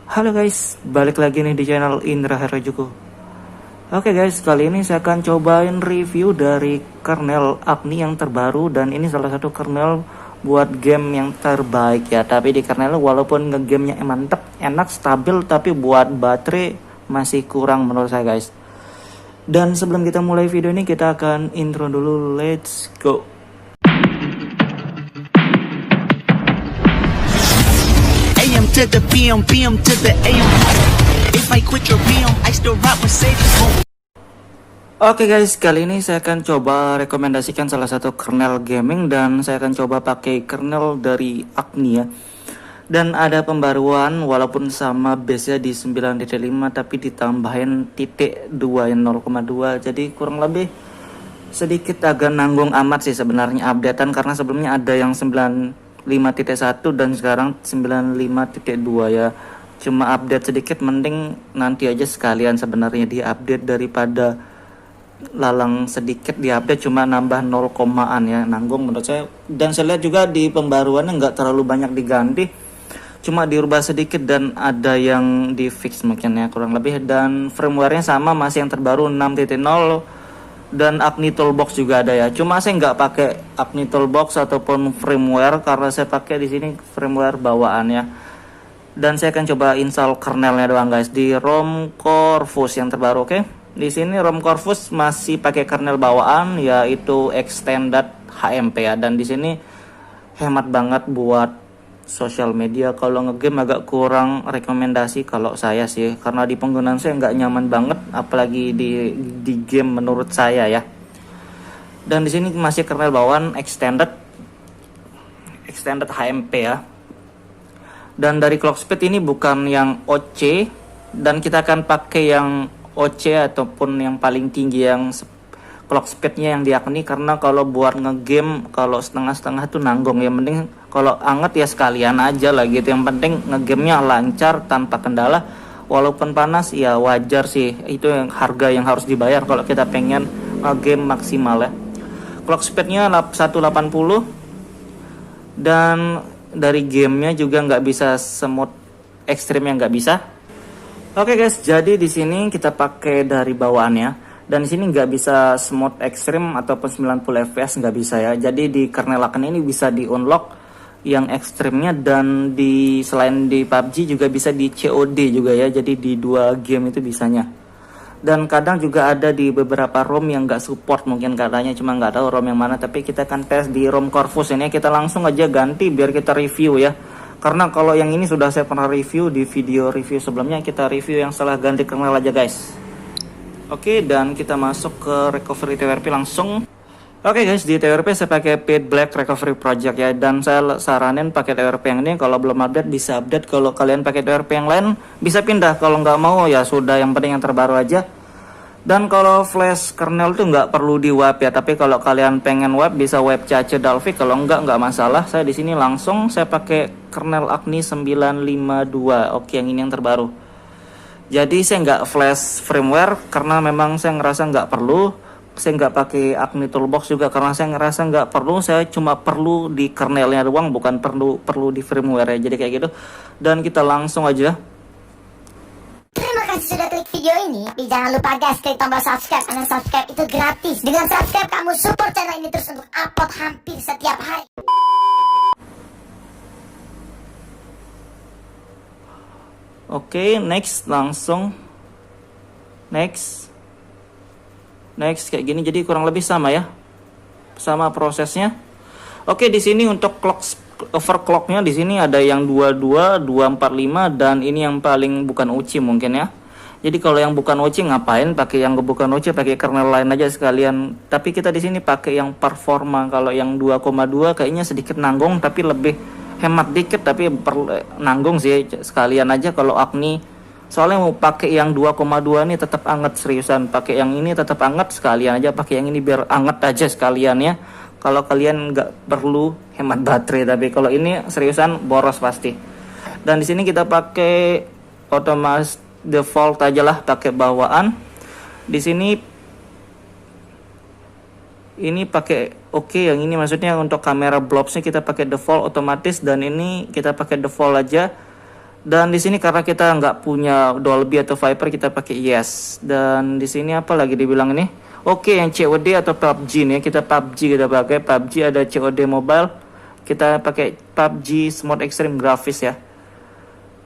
Halo guys, balik lagi nih di channel Indra Harajuku. Oke guys, kali ini saya akan cobain review dari kernel Agni yang terbaru. Dan ini salah satu kernel buat game yang terbaik ya. Tapi di kernel walaupun ngegamenya mantep, enak, stabil, tapi buat baterai masih kurang menurut saya guys. Dan sebelum kita mulai video ini, kita akan intro dulu, let's go. AM to the PM, PM to the AM. If I quit your PM, I still rock Mercedes. Oke guys, kali ini saya akan coba rekomendasikan salah satu kernel gaming. Dan saya akan coba pakai kernel dari Agni ya. Dan ada pembaruan walaupun sama base-nya di 9.5, tapi ditambahin titik 2 yang 0,2. Jadi kurang lebih sedikit agak nanggung amat sih sebenarnya updatean, karena sebelumnya ada yang 95.1 dan sekarang 95.2 ya. Cuma update sedikit, mending nanti aja sekalian sebenarnya di-update daripada lalang sedikit di-update cuma nambah 0 komaan ya, nanggung menurut saya. Dan saya lihat juga di pembaruannya nggak terlalu banyak diganti, cuma dirubah sedikit dan ada yang di fix mungkin ya kurang lebih. Dan firmware-nya sama, masih yang terbaru 6.0. Dan Agni Toolbox juga ada ya. Cuma saya nggak pakai Agni Toolbox ataupun firmware, karena saya pakai di sini firmware bawaan ya. Dan saya akan coba install kernelnya doang guys di ROM Corvus yang terbaru. Oke. Di sini ROM Corvus masih pakai kernel bawaan yaitu Extended HMP ya. Dan di sini hemat banget buat sosial media. Kalau ngegame agak kurang rekomendasi kalau saya sih, karena di penggunaan saya nggak nyaman banget, apalagi di game menurut saya ya. Dan di sini masih kernel bawaan extended HMP ya. Dan dari clock speed ini bukan yang OC, dan kita akan pakai yang OC ataupun yang paling tinggi yang clock speednya yang di Agni, karena kalau buat ngegame kalau setengah-setengah tuh nanggung ya. Mending kalau anget ya sekalian aja lah gitu. Yang penting ngegamenya lancar tanpa kendala, walaupun panas ya wajar sih. Itu yang harga yang harus dibayar kalau kita pengen ngegame maksimal ya. Clock speednya 180, dan dari gamenya juga nggak bisa smooth ekstrim, yang nggak bisa. Oke guys, jadi di sini kita pakai dari bawaannya. Dan di sini nggak bisa smooth ekstrim ataupun 90 fps, nggak bisa ya. Jadi di kernel Agni ini bisa di unlock yang ekstrimnya, dan selain di PUBG juga bisa di COD juga ya. Jadi di dua game itu bisanya. Dan kadang juga ada di beberapa ROM yang nggak support mungkin katanya, cuma nggak tahu ROM yang mana. Tapi kita akan tes di ROM Corvus ini. Kita langsung aja ganti biar kita review ya. Karena kalau yang ini sudah saya pernah review di video review sebelumnya. Kita review yang setelah ganti kernel aja guys. Oke, dan kita masuk ke recovery TWRP langsung. Oke guys, di TWRP saya pakai Paid Black Recovery Project ya. Dan saya saranin pakai TWRP yang ini. Kalau belum update bisa update. Kalau kalian pakai TWRP yang lain bisa pindah. Kalau nggak mau ya sudah, yang penting yang terbaru aja. Dan kalau flash kernel tuh nggak perlu di wipe ya. Tapi kalau kalian pengen wipe bisa wipe cache Dalvik. Kalau nggak masalah. Saya di sini langsung saya pakai kernel Agni 952. Oke, yang ini yang terbaru. Jadi saya nggak flash firmware karena memang saya ngerasa nggak perlu. Saya nggak pakai Agni Toolbox juga karena saya ngerasa nggak perlu. Saya cuma perlu di kernelnya doang, bukan perlu di firmware ya. Jadi kayak gitu. Dan kita langsung aja. Terima kasih sudah klik video ini. Tapi jangan lupa guys, klik tombol subscribe, karena subscribe itu gratis. Dengan subscribe kamu support channel ini terus untuk upload hampir setiap hari. Oke, next langsung. Next kayak gini. Jadi kurang lebih sama ya. Sama prosesnya. Oke, di sini untuk overclocknya di sini ada yang 22, 245, dan ini yang paling bukan UCI mungkin ya. Jadi kalau yang bukan UCI ngapain pakai yang bukan UCI, pakai kernel lain aja sekalian. Tapi kita di sini pakai yang performa. Kalau yang 2,2 kayaknya sedikit nanggung, tapi lebih hemat dikit, tapi nanggung sih sekalian aja kalau Agni. Soalnya mau pakai yang 2,2 ini tetap anget, seriusan. Pakai yang ini tetap anget, sekalian aja pakai yang ini biar anget aja sekalian ya. Kalau kalian nggak perlu hemat baterai, tapi kalau ini seriusan boros pasti. Dan di sini kita pakai otomatis default aja lah, pakai bawaan. Di sini ini pakai yang ini maksudnya untuk kamera blobsnya kita pakai default otomatis, dan ini kita pakai default aja. Dan di sini karena kita nggak punya Dolby atau Viper, kita pakai Yes. Dan di sini apa lagi dibilang ini? Oke, yang COD atau PUBG nih, kita PUBG kita pakai. PUBG ada COD Mobile, kita pakai PUBG Smart Extreme grafis ya.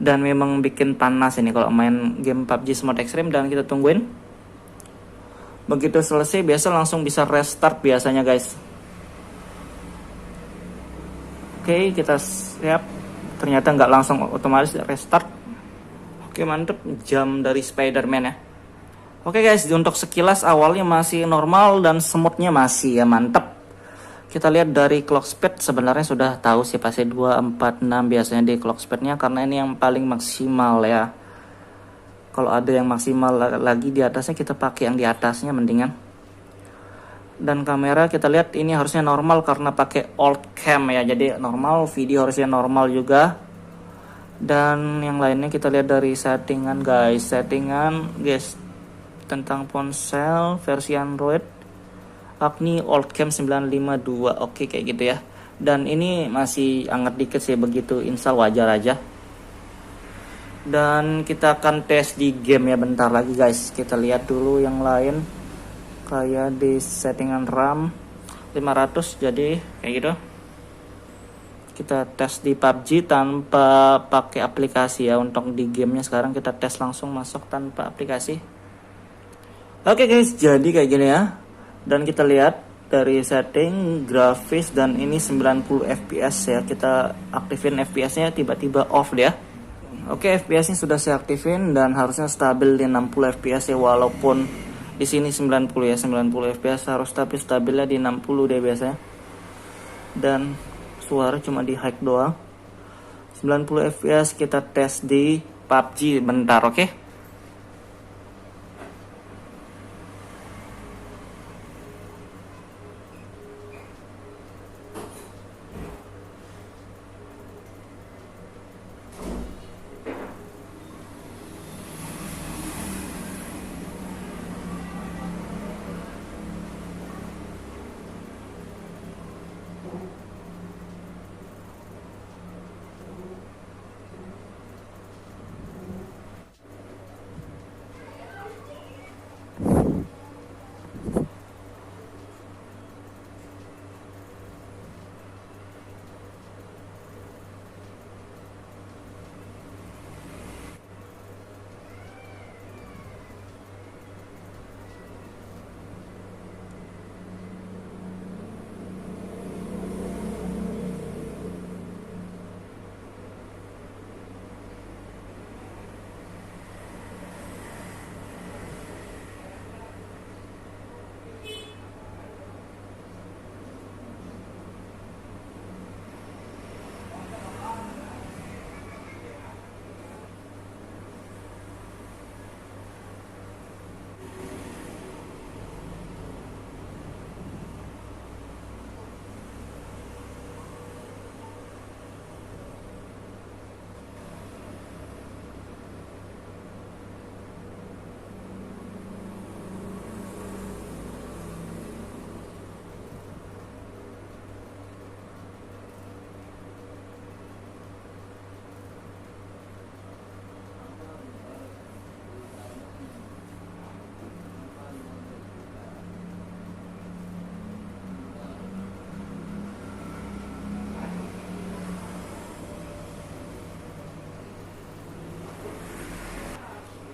Dan memang bikin panas ini kalau main game PUBG Smart Extreme. Dan kita tungguin. Begitu selesai biasa langsung bisa restart biasanya guys. Oke, kita siap. Ternyata nggak langsung otomatis restart. Oke, mantep. Jam dari Spider-Man ya. Oke guys, untuk sekilas awalnya masih normal dan smoothnya masih ya, mantep. Kita lihat dari clock speed, sebenarnya sudah tahu sih pasti 246 biasanya di clock speednya, karena ini yang paling maksimal ya. Kalau ada yang maksimal lagi di atasnya, kita pakai yang di atasnya mendingan. Dan kamera kita lihat ini harusnya normal karena pakai old cam ya, jadi normal, video harusnya normal juga. Dan yang lainnya kita lihat dari settingan guys, tentang ponsel versi Android Agni old cam 952. Oke, kayak gitu ya. Dan ini masih anget dikit sih, begitu install wajar aja. Dan kita akan tes di game ya bentar lagi guys. Kita lihat dulu yang lain, kayak di settingan RAM 500, jadi kayak gitu. Kita tes di PUBG tanpa pakai aplikasi ya. Untuk di gamenya sekarang kita tes langsung masuk tanpa aplikasi. Oke guys, jadi kayak gini ya. Dan kita lihat dari setting grafis, dan ini 90 fps ya. Kita aktifin fps nya, tiba-tiba off dia. Oke, fps nya sudah saya aktifin dan harusnya stabil di 60 fps ya, walaupun di sini 90 ya, 90 fps harus, tapi stabilnya di 60 deh biasanya. Dan suara cuma di high doang. 90 fps kita tes di PUBG bentar, oke?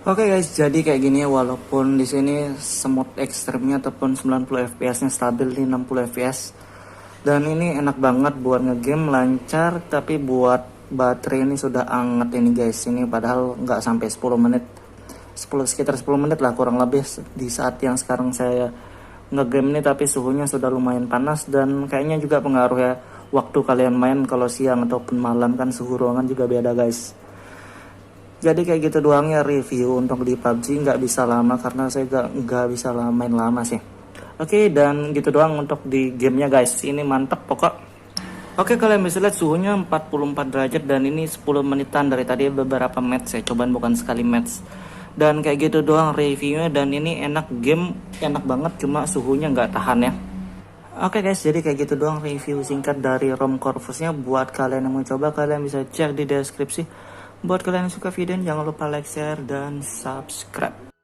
Oke guys, jadi kayak gini ya, walaupun di sini smooth ekstremnya ataupun 90 fps-nya stabil di 60 fps. Dan ini enak banget buat ngegame, lancar, tapi buat baterai ini sudah anget ini guys. Ini padahal nggak sampai 10 menit. Sekitar 10 menit lah kurang lebih di saat yang sekarang saya ngegame ini, tapi suhunya sudah lumayan panas dan kayaknya juga pengaruh ya waktu kalian main. Kalau siang ataupun malam kan suhu ruangan juga beda guys. Jadi kayak gitu doang ya review untuk di PUBG, nggak bisa lama karena saya nggak bisa main lama sih. Oke, dan gitu doang untuk di gamenya guys. Ini mantep pokok. Oke, kalian bisa lihat suhunya 44 derajat dan ini 10 menitan dari tadi beberapa match saya cobaan, bukan sekali match. Dan kayak gitu doang reviewnya, dan ini enak, game enak banget, cuma suhunya nggak tahan ya. Oke guys, jadi kayak gitu doang review singkat dari ROM Corvusnya. Buat kalian yang mau coba, kalian bisa cek di deskripsi. Buat kalian yang suka video ini, jangan lupa like, share, dan subscribe.